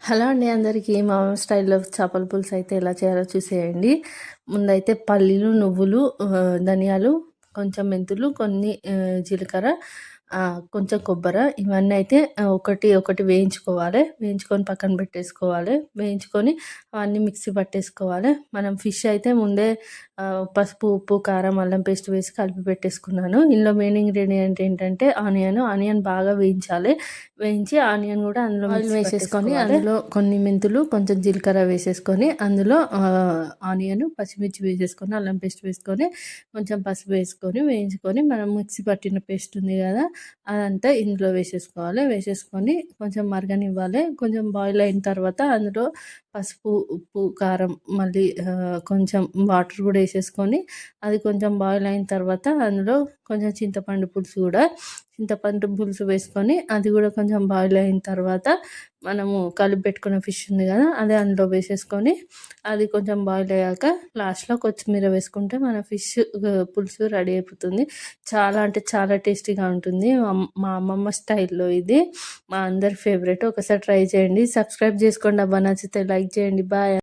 Hello అండి అందరికీ మా స్టైల్లో చేపల పులుసు అయితే ఎలా చేయాలో చూసేయండి. ముందైతే పల్లీలు, నువ్వులు, ధనియాలు, కొంచెం మెంతులు, కొన్ని జీలకర్ర, కొంచెం కొబ్బరి, ఇవన్నీ అయితే ఒకటి ఒకటి వేయించుకోవాలి. వేయించుకొని పక్కన పెట్టేసుకోవాలి. వేయించుకొని అవన్నీ మిక్సీ పట్టేసుకోవాలి. మనం ఫిష్ అయితే ముందే పసుపు, ఉప్పు, కారం, అల్లం పేస్ట్ వేసి కలిపి పెట్టేసుకున్నాను. ఇందులో మెయిన్ ఇంగ్రీడియంట్ ఏంటంటే ఆనియన్ బాగా వేయించాలి. వేయించి ఆనియన్ కూడా అందులో ఆయిల్ వేసేసుకొని అందులో కొన్ని మెంతులు, కొంచెం జీలకర్ర వేసేసుకొని అందులో ఆనియన్, పచ్చిమిర్చి వేసేసుకొని అల్లం పేస్ట్ వేసుకొని కొంచెం పసుపు వేసుకొని వేయించుకొని మనం మిక్సీ పట్టిన పేస్ట్ ఉంది కదా అదంతా ఇందులో వేసేసుకోవాలి. వేసేసుకొని కొంచెం మరగనివ్వాలి. కొంచెం బాయిల్ అయిన తర్వాత అందులో పసుపు, ఉప్పు, కారం, మళ్ళీ కొంచెం వాటర్ కూడా వేసేసుకొని అది కొంచెం బాయిల్ అయిన తర్వాత అందులో కొంచెం చింతపండు పులుసు వేసుకొని అది కూడా కొంచెం బాయిల్ అయిన తర్వాత మనము కలిపి పెట్టుకున్న ఫిష్ ఉంది కదా అదే అందులో వేసేసుకొని అది కొంచెం బాయిల్ అయ్యాక లాస్ట్లో కొత్తిమీర వేసుకుంటే మన ఫిష్ పులుసు రెడీ అయిపోతుంది. చాలా అంటే చాలా టేస్టీగా ఉంటుంది. మా అమ్మమ్మ స్టైల్లో ఇది మా అందరి ఫేవరెట్. ఒకసారి ట్రై చేయండి. సబ్స్క్రైబ్ చేసుకోండి అబ్బా, నచ్చితే లైక్ చేయండి. బాయ్.